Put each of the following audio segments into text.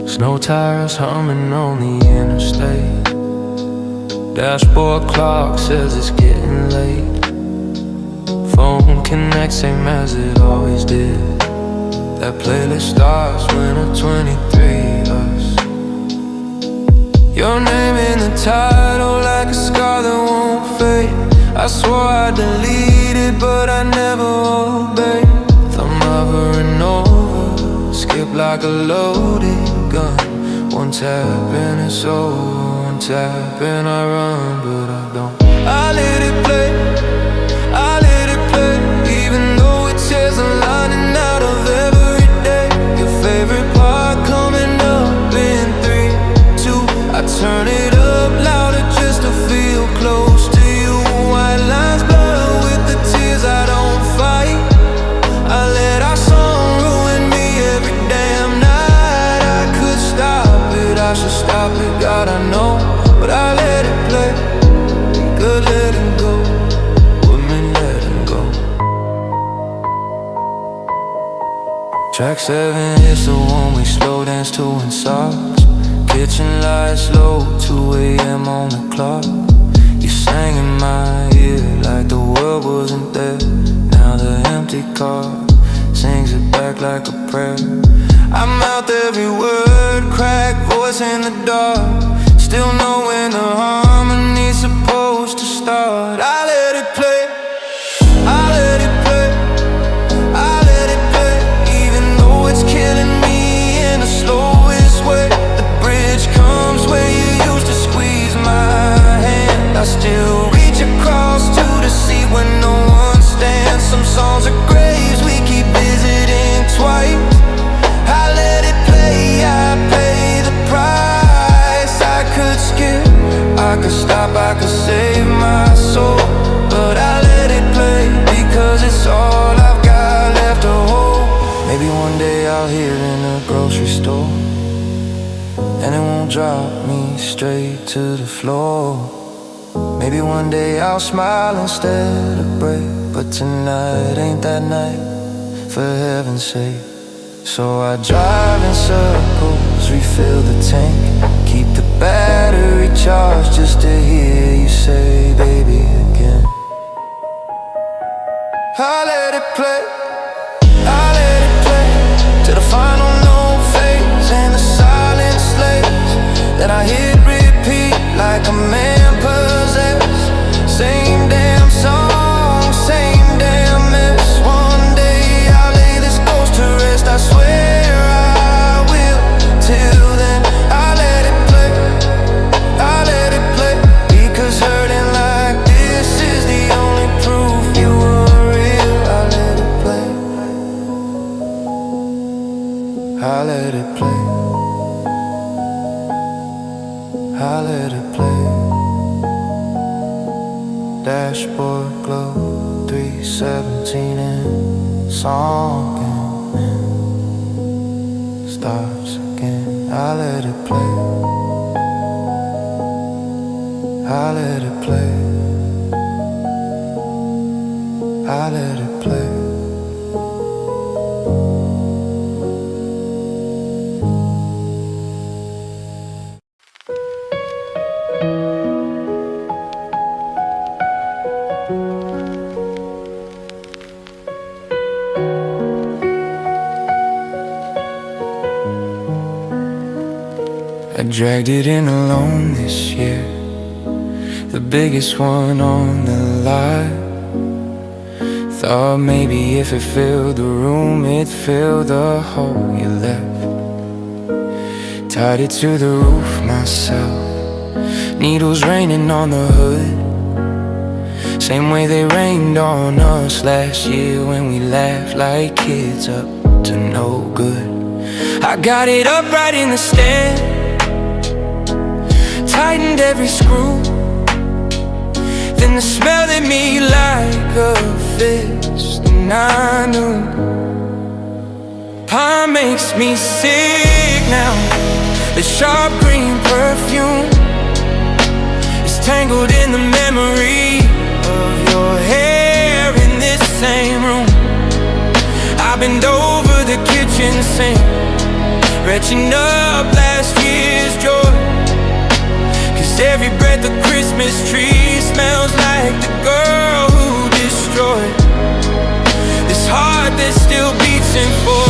Snow tires humming on the interstate. Dashboard clock says it's getting late. Phone connects same as it always did. That playlist starts when I'm 23, us. Your name in the title like a scar that won't fade. I swore I'd delete it, but I never obeyed. Thumb hovering over, skip like a loaded gun. One tap and it's over, one tap and I run, but I don't. I let it play, I let it play. Even though it says I'm lining out of every day. Your favorite part coming up in 3, 2. I turn it up louder just to feel close to you. White lines blur with the tears I don't fight. I let our song ruin me every damn night. I could stop it, I should stop it, God I know. But I let it play, good letting go. Women letting go. Track 7 is the one we slow dance to in socks. Kitchen lights low, 2 a.m. on the clock. You sang in my ear like the world wasn't there. Now the empty car sings it back like a prayer. I mouth every word, crack voice in the dark. Still know when the harmony's supposed to start. I let it play, I let it play, I let it play. Even though it's killing me in the slowest way. The bridge comes where you used to squeeze my hand. I still reach across to the sea when no one stands. Some songs are graves we keep visiting twice. I let it play, I pay the price. I could skip, I could stop, I could save my soul. But I let it play because it's all I've got left to hold. Maybe one day I'll hear it in a grocery store, and it won't drop me straight to the floor. Maybe one day I'll smile instead of break. But tonight ain't that night, for heaven's sake. So I drive in circles, refill the tank, keep the battery charged just to hear you say baby again. I let it play, I let it play, till the final note fades and the silence slays. Then I hit repeat like a man possessed. Same damn song, same damn mess. One day I'll lay this ghost to rest, I swear I will. Till then I let it play, I let it play. Because hurting like this is the only proof you were real. I let it play, I let it play, I let it play. Dashboard glow, 317 and song and starts again. I let it play, I let it play, I let it play. I dragged it in alone this year, the biggest one on the lot. Thought maybe if it filled the room, it'd fill the hole you left. Tied it to the roof myself, needles raining on the hood, same way they rained on us last year when we laughed like kids up to no good. I got it up right in the stand, tightened every screw, then the smell hit me like a fist, and I knew pie makes me sick now. The sharp green perfume is tangled in the memory of your hair in this same room. I bend over the kitchen sink, retching up last year's joy. Cause every breath a Christmas tree smells like the girl who destroyed this heart that still beats in for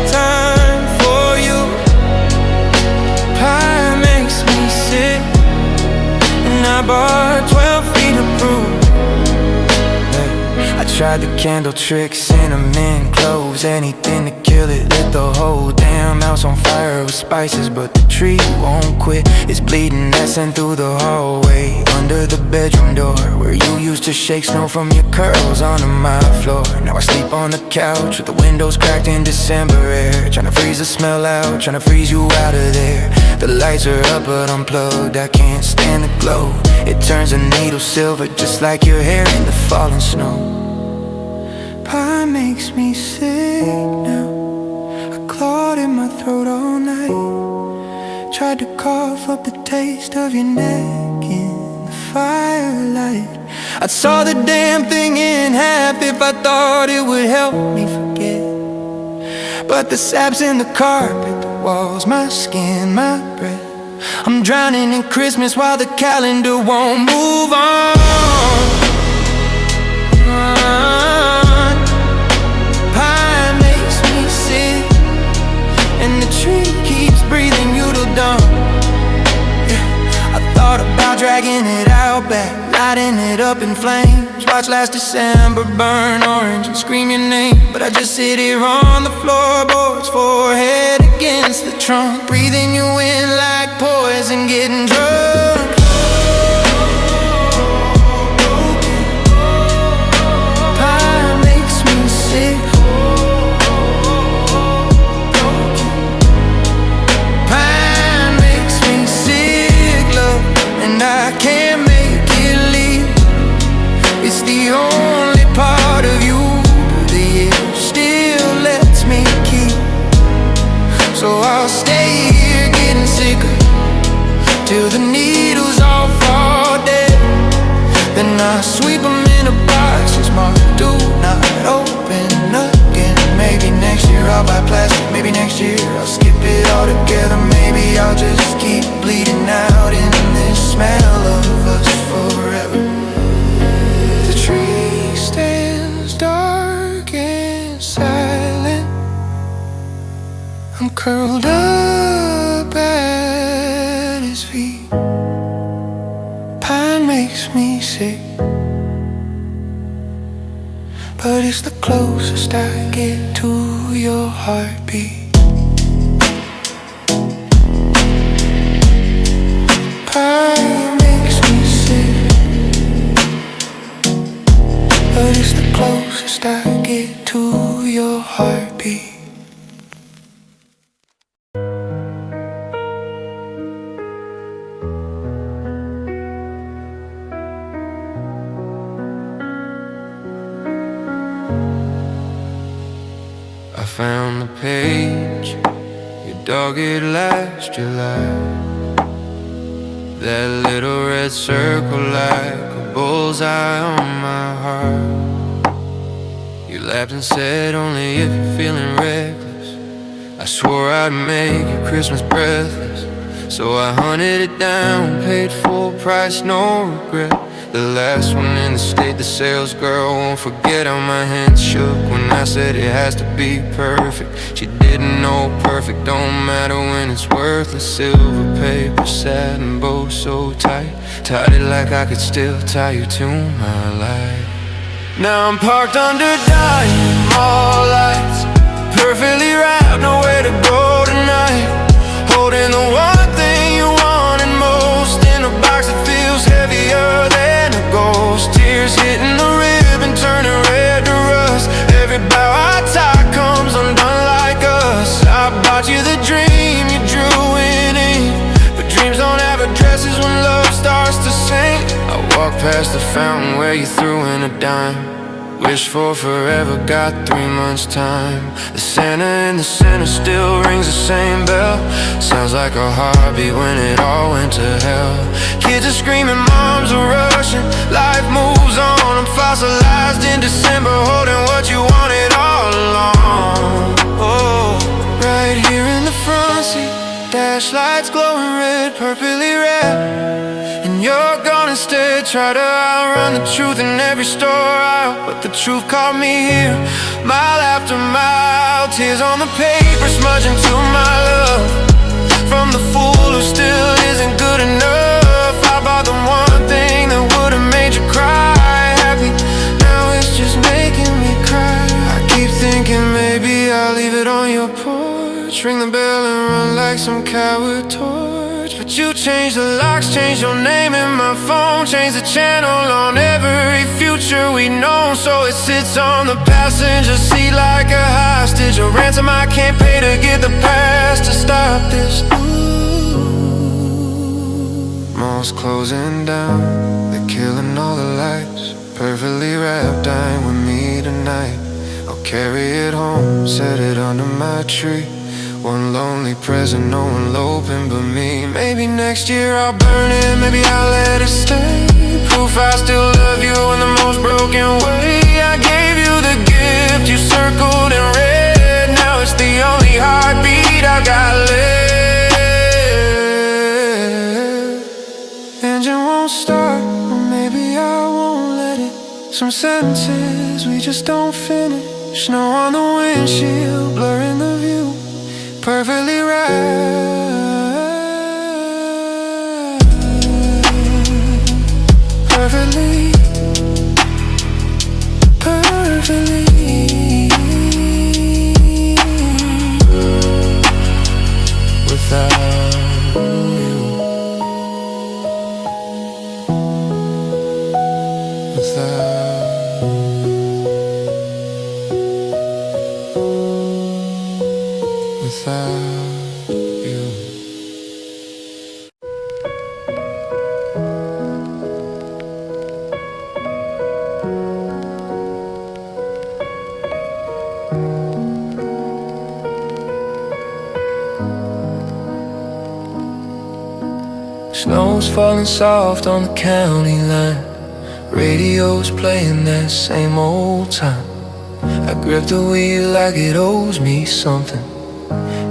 time for you. Pie makes me sick, and I bought 12 feet of proof. I tried the candle trick, cinnamon, cloves, anything to kill it. Lit the whole damn house on fire with spices, but the tree won't quit. It's bleeding essence through the hallway, under the bedroom door, where you used to shake snow from your curls onto my floor. Now I sleep on the couch with the windows cracked in December air, trying to freeze the smell out, trying to freeze you out of there. The lights are up but unplugged, I can't stand the glow. It turns a needle silver just like your hair in the falling snow. Pie makes me sick now. I clawed in my throat all night, tried to cough up the taste of your neck in the firelight. I'd saw the damn thing in half if I thought it would help me forget. But the sap's in the carpet, the walls, my skin, my breath. I'm drowning in Christmas while the calendar won't move on. Pie makes me sick, and the tree keeps breathing you till dawn. Yeah. I thought about dragging it out back, lighting it up in flames. Watch last December burn orange and scream your name. But I just sit here on the floorboards, forehead against the trunk, breathing you in like poison, getting drunk. Pie makes me sick. Pie makes me sick, love, and I can't make it leave. It's the only part of you that it still lets me keep. So I'll stay here getting sicker till the needles all fall dead. Then I sweep them in a box that's marked do not open again. Maybe next year I'll buy plastic, maybe next year I'll skip it all together. Maybe I'll just keep bleeding out in this smell of us forever. The tree stands dark and silent. I'm curled up at his feet. Pie makes me sick, but it's the closest I get to your heartbeat. Pie makes me sick, but it's the closest I get to your heartbeat. I found the page you dogged last July. That little red circle like a bullseye on my heart. You laughed and said only if you're feeling reckless. I swore I'd make your Christmas breathless, so I hunted it down, paid full price, no regret. The last one in the state, the sales girl won't forget how my hands shook when I said it has to be perfect. She didn't know perfect don't matter when it's worthless. Silver paper, satin bow so tight, tied it like I could still tie you to my life. Now I'm parked under dying mall lights, perfectly wrapped, nowhere to go tonight. Holding the one thing you wanted most in a box that feels heavier than a ghost. Tears hitting the ribbon, turning red to rust. Every bow I tie comes undone like us. I bought you the dream you drew in ink, but dreams don't have addresses when love starts to sink. I walked past the fountain where you threw in a dime. Wish for forever, got 3 months time. The Santa in the center still rings the same bell. Sounds like a heartbeat when it all went to hell. Kids are screaming, moms are rushing, life moves on. I'm fossilized in December, holding what you wanted all along. Oh, right Dash lights glowing red, purpley red. And you're gone instead. Try to outrun the truth in every store aisle, but the truth caught me here, mile after mile. Tears on the paper smudging to my love, from the fool who still isn't good enough. I bought the one thing that would've made you cry happy, now it's just making me cry. I keep thinking maybe I'll leave it on your porch, ring the bell and run like some coward torch. But you changed the locks, changed your name in my phone, changed the channel on every future we've known, so it sits on the passenger seat like a hostage, a ransom I can't pay to get the past to stop this. Mall's closing down, they're killing all the lights. Perfectly wrapped, dine with me tonight. I'll carry it home, set it under my tree. One lonely present, no one will open but me. Maybe next year I'll burn it, maybe I'll let it stay. Proof I still love you in the most broken way. I gave you the gift you circled in red, now it's the only heartbeat I got left. Engine won't start, or maybe I won't let it. Some sentences we just don't finish. Snow on the windshield, blurring the view. Perfectly right, perfectly, perfectly. Without you, without you. Snow's falling soft on the county line, radio's playing that same old time. I grip the wheel like it owes me something.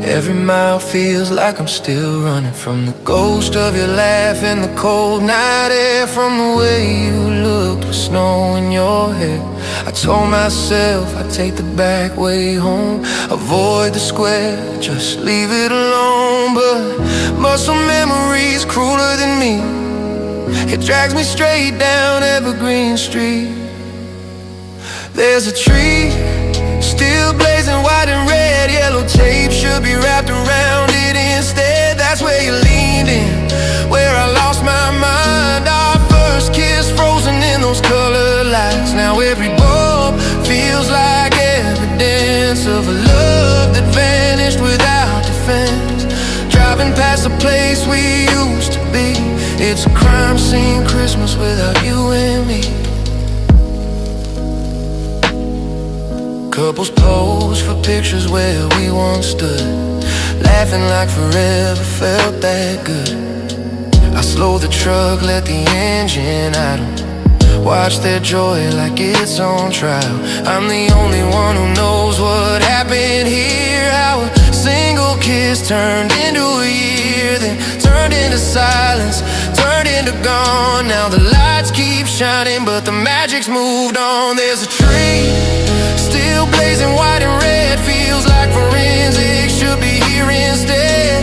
Every mile feels like I'm still running from the ghost of your laugh in the cold night air, from the way you looked with snow in your hair. I told myself I'd take the back way home, avoid the square, just leave it alone. But muscle memory's crueler than me, it drags me straight down Evergreen Street. There's a tree, still blazing white and red. Yellow tape should be wrapped around it instead. That's where you leaned in, where I lost my mind. Our first kiss frozen in those colored lights. Now every bulb feels like evidence of a love that vanished without defense. Driving past the place we used to be, it's a crime scene Christmas without you and me. Couples pose for pictures where we once stood, laughing like forever felt that good. I slow the truck, let the engine idle, watch their joy like it's on trial. I'm the only one who knows what happened here, how a single kiss turned into a year, then turned into silence, turned into gone. Now the lights keep shining, but the magic's moved on. There's a tree, still blazing white and red, feels like forensics should be here instead,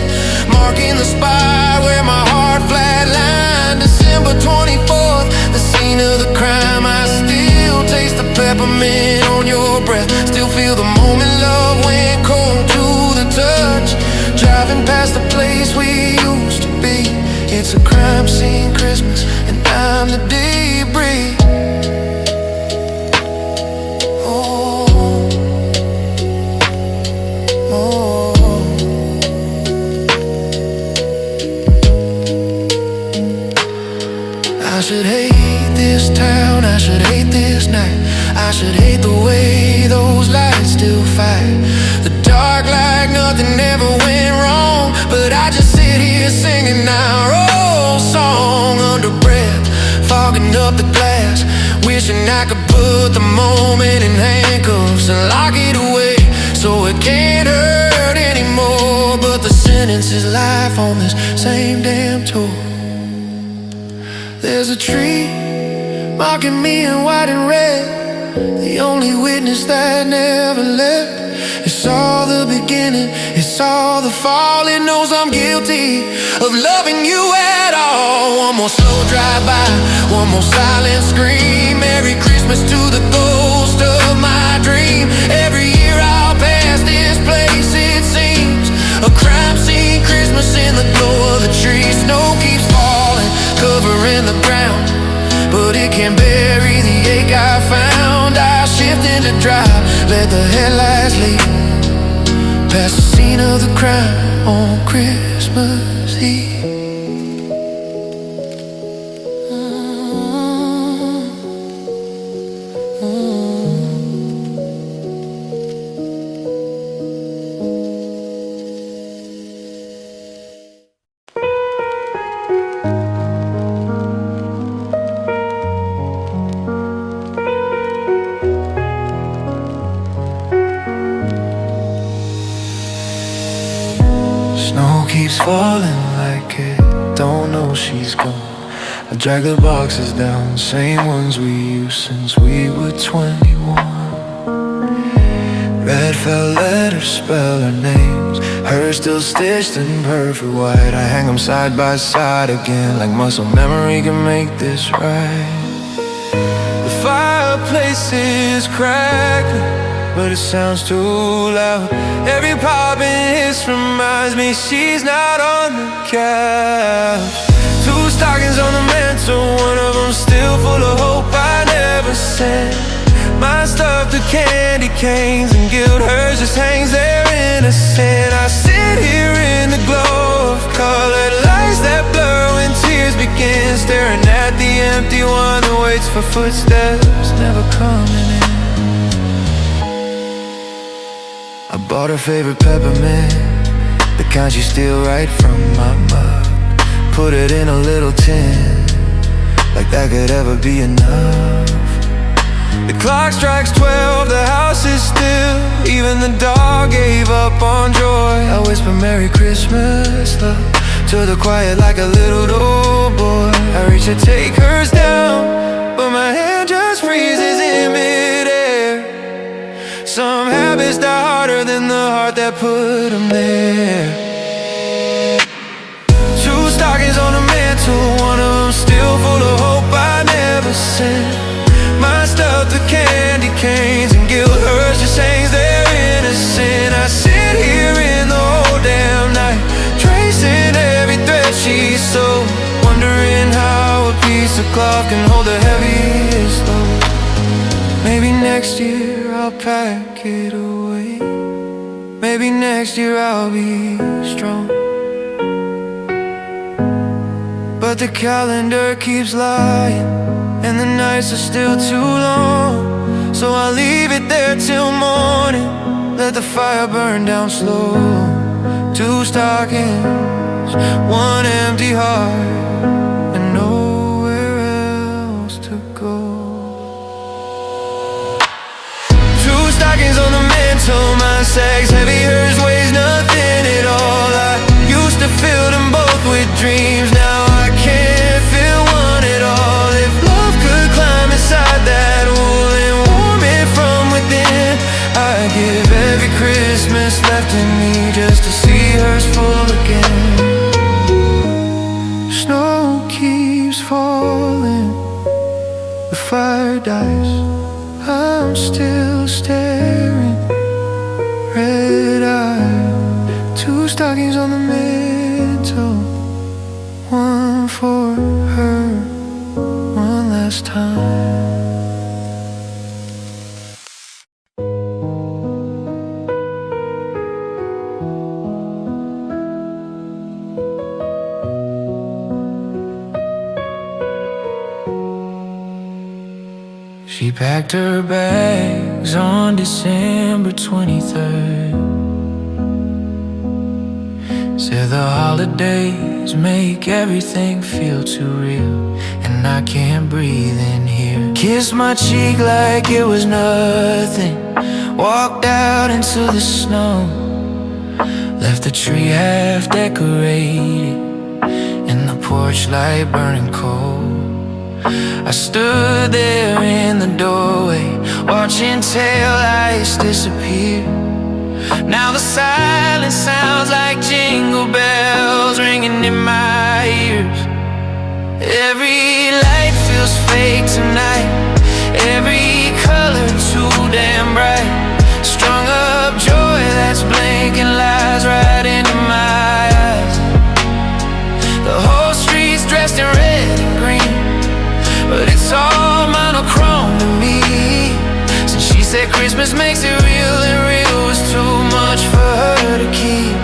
marking the spot where my heart flatlined. December 24th, the scene of the crime. I still taste the peppermint on your breath, still feel the moment love went cold to the touch. Driving past the place we used to be, it's a crime scene Christmas and I'm the debris. I should hate this town, I should hate this night, I should hate the way those lights still fight. The dark like nothing ever went wrong, but I just sit here singing our old song under breath, fogging up the glass, wishing I could put the moment in handcuffs and lock it away so it can't hurt anymore. But the sin spends his life on this same damn tour. There's a tree marking me in white and red, the only witness that never left. It's all the beginning, it's all the fall. It knows I'm guilty of loving you at all. One more slow drive-by, one more silent scream. Merry Christmas to the ghost of my dream. Every year I'll pass this place, it seems a crime scene, Christmas in the glow of the tree. Snow keeps falling, covering the ground, but it can't bury the ache I found. I shift into drive, let the headlights lead past the scene of the crime on Christmas Eve. Snow keeps falling like it don't know she's gone. I drag the boxes down, same ones we used since we were 21. Red felt letters spell our names, hers still stitched in perfect white. I hang them side by side again, like muscle memory can make this right. The fireplace is crackling, but it sounds too loud. Every popping hiss reminds me she's not on the couch. Two stockings on the mantle, one of them still full of hope I never sent. Mine stuffed with candy canes and guilt, hers just hangs there innocent. I sit here in the glow of colored lights that blur when tears begin, staring at the empty one that waits for footsteps never coming in. I bought her favorite peppermint, the kind she steal right from my mug. Put it in a little tin, like that could ever be enough. The clock strikes 12, the house is still, even the dog gave up on joy. I whisper Merry Christmas, love, to the quiet like a little old boy. I reach to take hers down, but my hand just freezes in midair. Some habits die harder than the heart that put them there. Two stockings on the mantle, one of them still full of hope I never sent. Mine stuffed with candy canes and guilt, hers just hangs there innocent. I sit here in the whole damn night, tracing every thread she sewed, wondering how a piece of cloth can hold the heaviest load. Maybe next year I'll pack it away, maybe next year I'll be strong. But the calendar keeps lying, and the nights are still too long. So I leave it there till morning, let the fire burn down slow. Two stockings, one empty heart, and nowhere else to go. Two stockings on the mantle, my sack's heavy, hers weighs nothing at all. I used to fill them both with dreams, now I can't fill one at all. If love could climb inside that wool and warm it from within, I'd give every Christmas left in me just to see hers full again. Snow keeps falling, the fire dies, I'm still staring, red-eyed. Two stockings on the mantle, one for her, one last time. She packed her bags on December 23rd. Said the holidays make everything feel too real, and I can't breathe in here. Kissed my cheek like it was nothing, walked out into the snow. Left the tree half decorated and the porch light burning cold. I stood there in the doorway, watching taillights disappear. Now the silence sounds like jingle bells ringing in my ears. Every light feels fake tonight, every color too damn bright. Strung up joy that's blinking lies right into my eyes. The whole street's dressed in red and green, but it's all monochrome to me. Since she said Christmas makes it real, and real was too much for her to keep.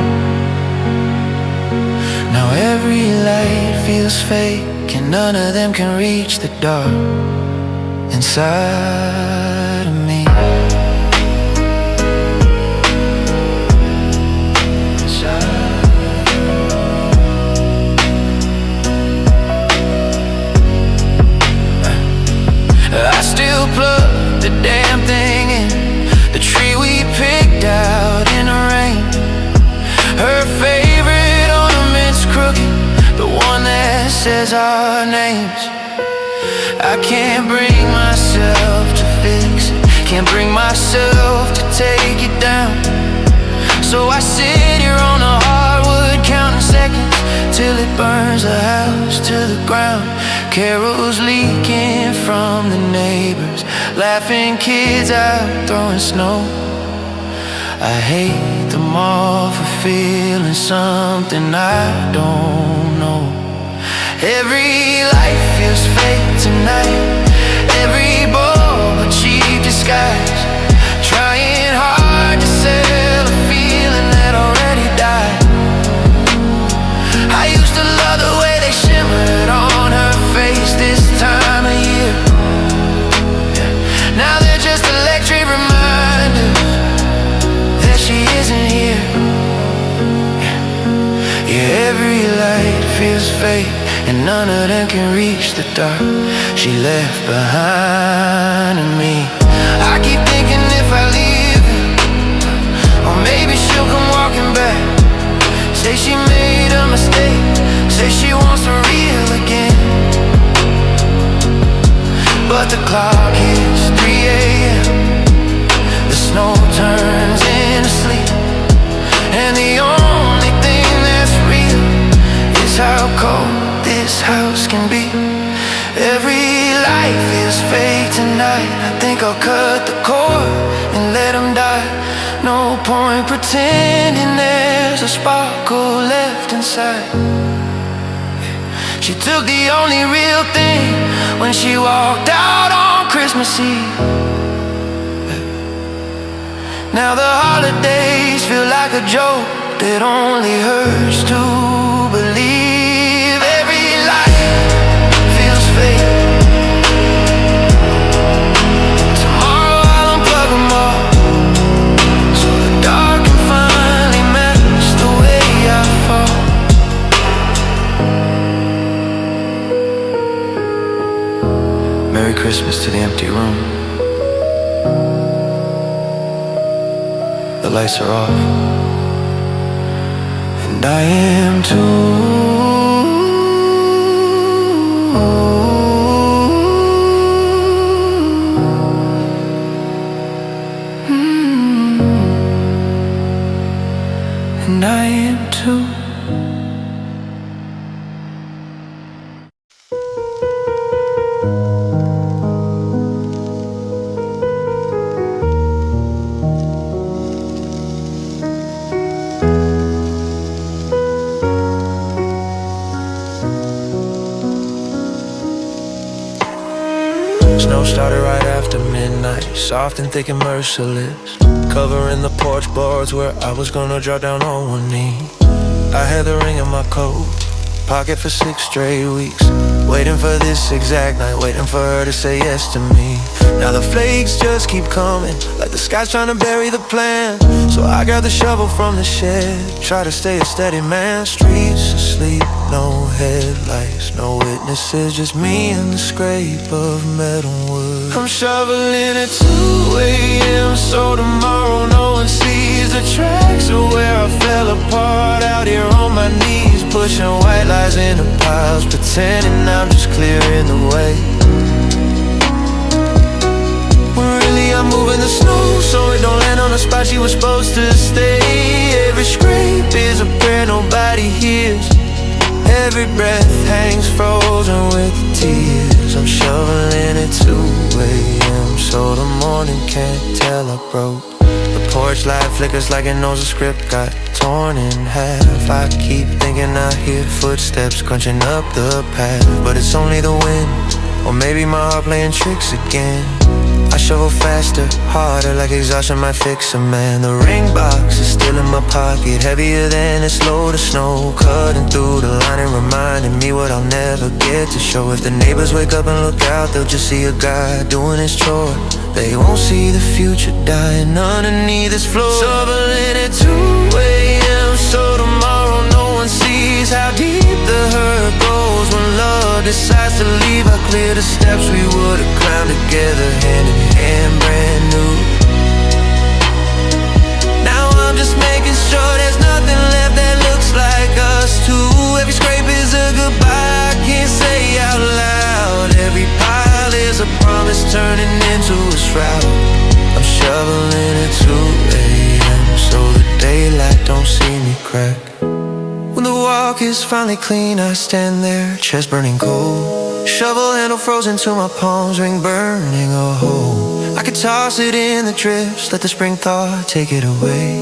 Now every light feels fake, and none of them can reach the dark inside of me. I still plug the damn thing in the tree we picked out in the rain. Her favorite ornament's crooked, the one that says our names. I can't bring myself to fix it, can't bring myself to take it down. So I sit here on the hardwood counting seconds till it burns the house to the ground. Carols leaking from the neighbors, laughing kids out throwing snow. I hate them all for feeling something I don't know. Every life feels fake tonight, every bulb a cheap disguise, trying hard to sell a feeling that already died. I used to love the way they shimmered on her face this time of year. Now they're just electric reminders that she isn't here. Yeah, every light feels fake, and none of them can reach the dark she left behind in me. I keep thinking if I leave her, or maybe she'll come walking back, say she made a mistake, say she wants to real again. But the clock hits 3 a.m., the snow turns into sleep, and the only thing that's real is how cold this house can be. Every life is fake tonight, I think I'll cut the cord and let them die. No point pretending there's a sparkle left inside. She took the only real thing when she walked out on Christmas Eve. Now the holidays feel like a joke that only hurts to believe. Every life feels fake. Tomorrow I'll unplug them all, so the dark can finally match the way I fall. Merry Christmas to the empty room. The lights are off, and I am too. And I am too. Snow started right after midnight, soft and thick and merciless, covering the porch boards where I was gonna draw down on one knee. I had the ring in my coat, pocket for 6 straight weeks. Waiting for this exact night, waiting for her to say yes to me. Now the flakes just keep coming, like the sky's trying to bury the plan. So I grab the shovel from the shed, try to stay a steady man. Streets asleep, no headlights, no witnesses, just me and the scrape of metal wood. I'm shoveling at 2 a.m. so tomorrow no one sees the tracks of where I fell apart. Out here on my knees, pushing white lies into piles, pretending I'm just clearing the way. When really I'm moving the snow so it don't land on the spot she was supposed to stay. Every scrape is a prayer nobody hears. Every breath hangs frozen with tears. I'm shoveling at 2 a.m. so the morning can't tell I broke. The porch light flickers like it knows the script got torn in half. I keep thinking I hear footsteps crunching up the path, but it's only the wind, or maybe my heart playing tricks again. I shovel faster, harder, like exhaustion might fix a man. The ring box is still in my pocket, heavier than it's load of snow, cutting through the line and reminding me what I'll never get to show. If the neighbors wake up and look out, they'll just see a guy doing his chore. They won't see the future dying underneath this floor. Shoveling at 2 a.m. so tomorrow no one sees how deep the hurt goes. When love decides to leave, I clear the steps we would've climbed together, hand in hand, brand new. Now I'm just making sure there's nothing left that looks like us two. Every scrape is a goodbye I can't say out loud. Every pile is a promise turning into a shroud. I'm shoveling at 2 a.m. so the daylight don't see me crack. When the walk is finally clean, I stand there, chest burning cold, shovel handle frozen to my palms, ring burning a hole. I could toss it in the drifts, let the spring thaw take it away,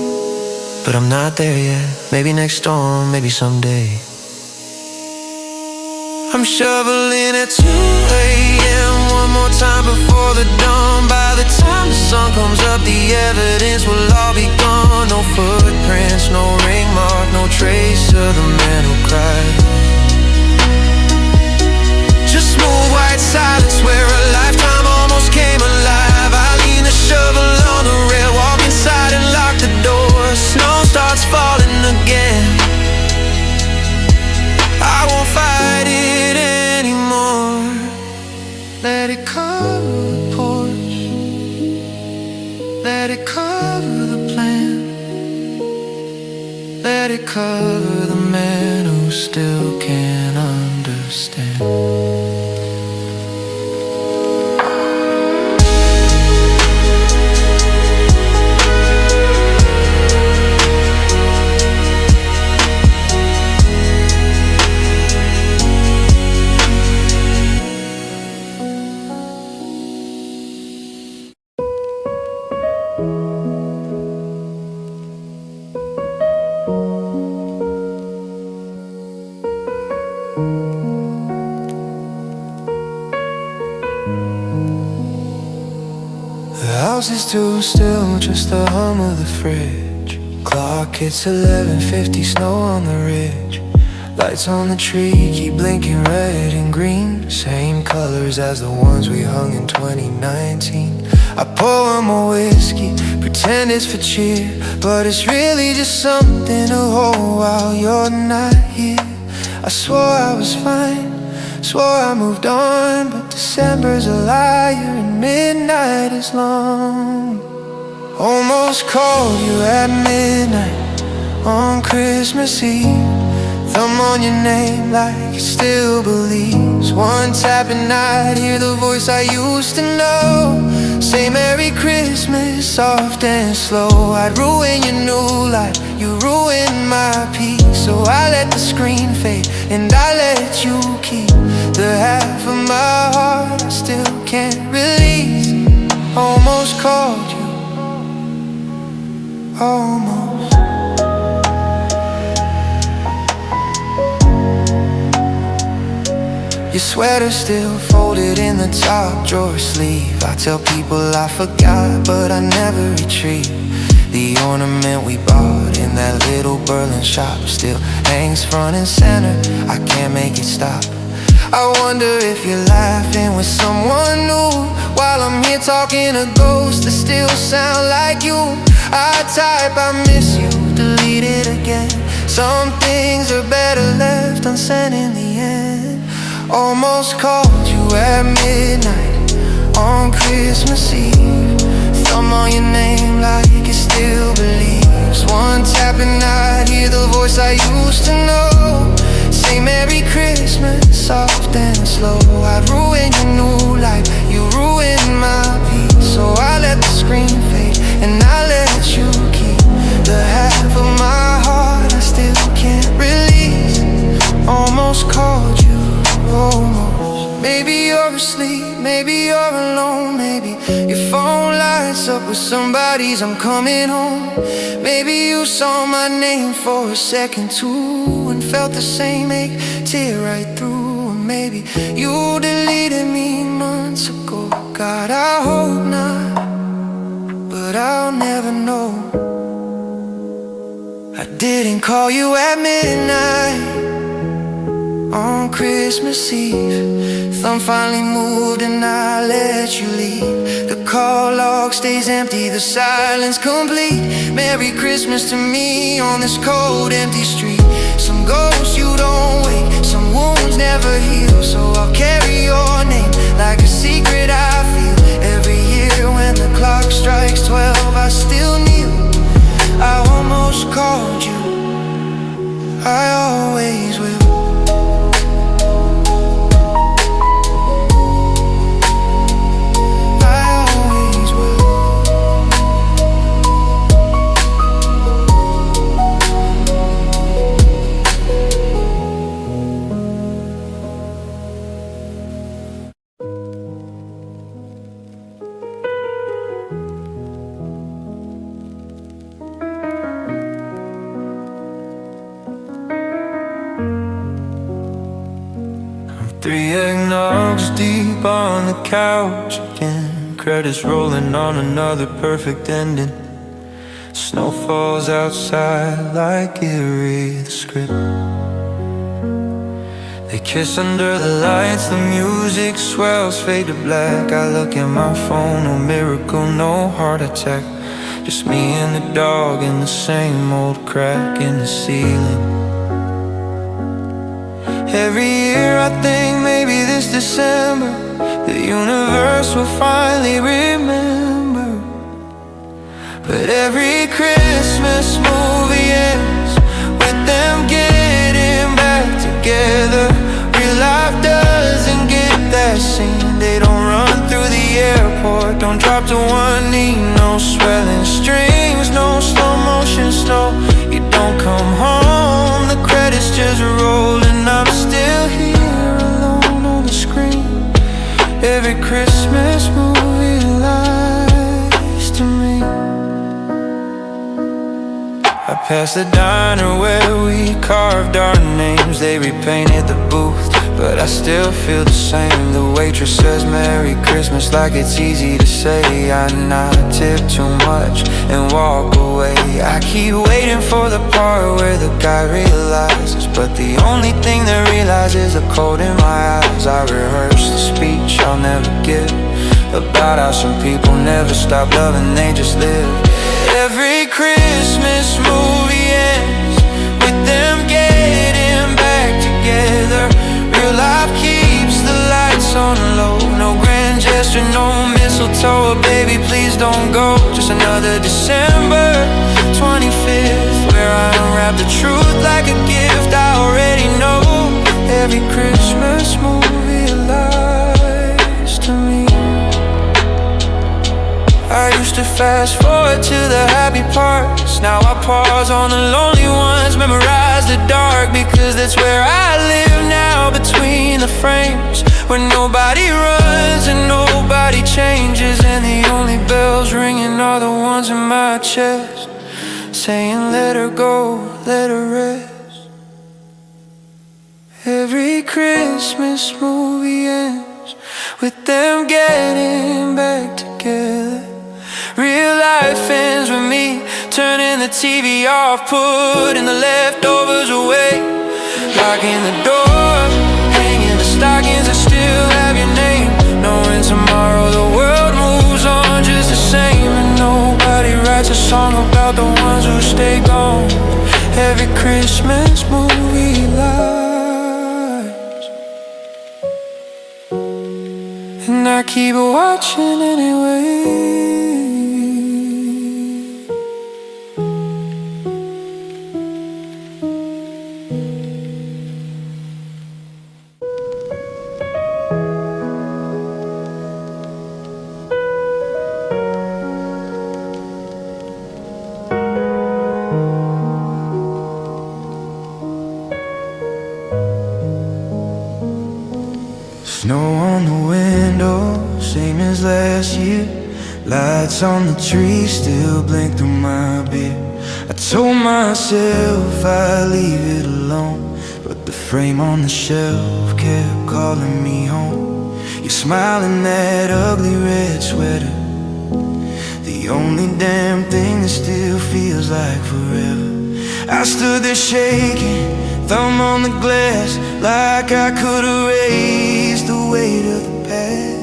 but I'm not there yet. Maybe next storm, maybe someday. I'm shoveling at 2 a.m. one more time before the dawn. By the time the sun comes up, the evidence will all be gone. No footprints, no ring mark, no trace of the man who cried. Just smooth white silence where a lifetime almost came alive. I lean the shovel on the rail, walk inside and lock the door. Snow starts falling again. I won't fight it anymore. Let it cover the porch, let it cover the plan, let it cover the man who still can't understand. The house is too still, just the hum of the fridge. Clock hits 11:50, snow on the ridge. Lights on the tree keep blinking red and green, same colors as the ones we hung in 2019. I pour one more whiskey, pretend it's for cheer, but it's really just something to hold while you're not here. I swore I was fine, swore I moved on, but December's a liar and midnight is long. Almost called you at midnight on Christmas Eve, thumb on your name like it still believes. One tap and I'd hear the voice I used to know, say Merry Christmas, soft and slow. I'd ruin your new life, you ruined my peace. So I let the screen fade and I let you keep the half of my heart I still can't release. Almost called you, almost. Your sweater still folded in the top drawer sleeve. I tell people I forgot, but I never retreat. The ornament we bought in that little Berlin shop still hangs front and center, I can't make it stop. I wonder if you're laughing with someone new, while I'm here talking to ghosts that still sound like you. I type, I miss you, delete it again. Some things are better left unsent in the end. Almost called you at midnight on Christmas Eve. Thumb on your name like it still believes. One tap and I'd hear the voice I used to know say Merry Christmas, soft and slow. I'd ruin your new life, you ruined my peace. So I let the screen fade and I let you keep the half of my heart I still can't release. Almost called you, almost. Maybe you're asleep, maybe you're alone, maybe your phone lights up with somebody's I'm coming home. Maybe you saw my name for a second too and felt the same ache tear right through. Or maybe you deleted me months ago. God, I hope not, but I'll never know. I didn't call you at midnight on Christmas Eve. Thumb finally moved and I let you leave. The call log stays empty, the silence complete. Merry Christmas to me on this cold empty street. Some ghosts you don't wake, some wounds never heal. So I'll carry your name like a secret I feel. Every year when the clock strikes 12 I still kneel. I almost called you, I always will. Three eggnogs deep on the couch again. Credits rolling on another perfect ending. Snow falls outside like it read the script. They kiss under the lights, the music swells, fade to black. I look at my phone, no miracle, no heart attack. Just me and the dog in the same old crack in the ceiling. Every year I think maybe this December the universe will finally remember. But every Christmas movie ends with them getting back together. Real life doesn't get that scene. They don't run through the airport, don't drop to one knee. No swelling strings, no slow motion snow. You don't come home, the credits just roll and I'm still here alone on the screen. Every Christmas movie lies to me. I passed the diner where we carved our names. They repainted the booth, but I still feel the same. The waitress says Merry Christmas like it's easy to say. I not tip too much and walk away. I keep waiting for the part where the guy realizes, but the only thing that realizes is the cold in my eyes. I rehearse the speech I'll never give, about how some people never stop loving, they just live. Every Christmas movie ends with them getting back together. Real life keeps the lights on low. No grand gesture, no mistletoe. Baby, please don't go. Just another December 25th, where I unwrap the truth like a gift I already know. Every Christmas movie lies to me. I used to fast forward to the happy parts. Now I pause on the lonely ones, memorize the dark, because that's where I live now, between the frames, where nobody runs and nobody changes, and the only bells ringing are the ones in my chest, saying let her go, let her rest. Every Christmas movie ends with them getting back together. Real life ends with me turning the TV off, putting the leftovers away, locking the door, hanging the stockings that still have your name, knowing tomorrow the world moves on just the same, and nobody writes a song about the ones who stay gone. Every Christmas movie lies, and I keep watching anyway. Snow on the window, same as last year. Lights on the tree still blink through my beer. I told myself I'd leave it alone, but the frame on the shelf kept calling me home. You're smiling that ugly red sweater, the only damn thing that still feels like forever. I stood there shaking, thumb on the glass, like I could erase the weight of the past.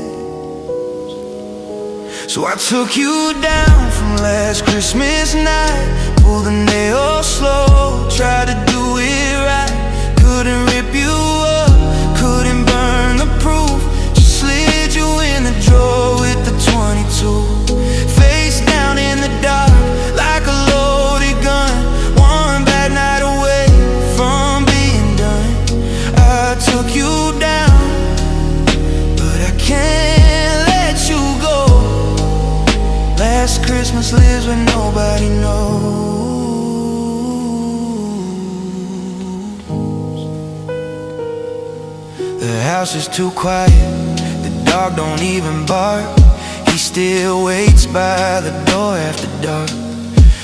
So I took you down from last Christmas night, pulled the nail slow, tried to do it right. Couldn't rip you up, couldn't burn the proof, just slid you in the drawer with the 22. Face down in the dark, like a loaded gun, one bad night away from being done. I took you down, but I can't let you go. Last Christmas lives where nobody knows. The house is too quiet, the dog don't even bark. He still waits by the door after dark.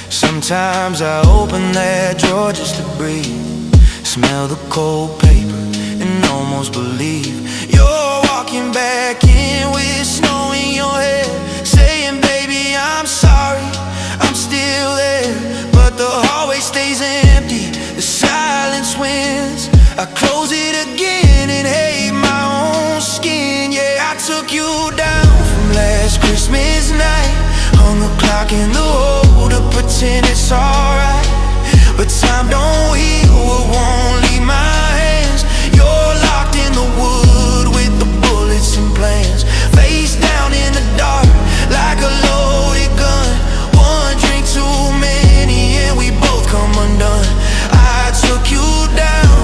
Sometimes I open that drawer just to breathe, smell the cold paper and almost believe you're walking back in with snow in your hair, saying, baby, I'm sorry, I'm still there. But the hallway stays empty, the silence wins. I close it again and hate my own skin. Yeah, I took you down from last Christmas night, hung a clock in the hole to pretend it's alright. But time don't heal what won't leave my hands. You're locked in the wood with the bullets and plans, face down in the dark like a loaded gun. One drink too many and we both come undone. I took you down,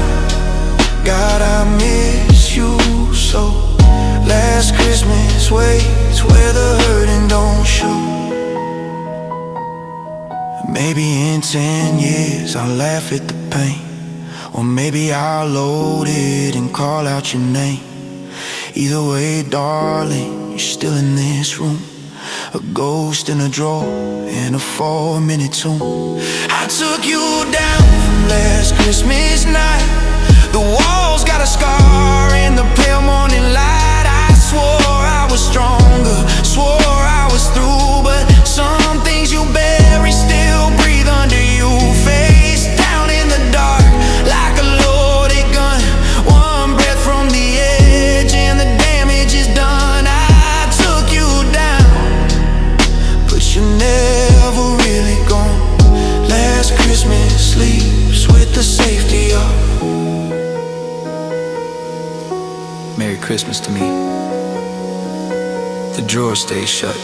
God, I miss you so. Last Christmas waits where the hurting don't show. Maybe in 10 years I'll laugh at the pain, or maybe I'll load it and call out your name. Either way, darling, you're still in this room, a ghost in a drawer in a 4-minute tune. I took you down from last Christmas night. The walls got a scar in the pale morning light. I swore I was stronger, swore I was through, but some things you bury still breathe under you. Face down in the dark like a loaded gun, one breath from the edge and the damage is done. I took you down, but you're never really gone. Last Christmas sleeps with the safety of. Merry Christmas to me. The drawer stays shut.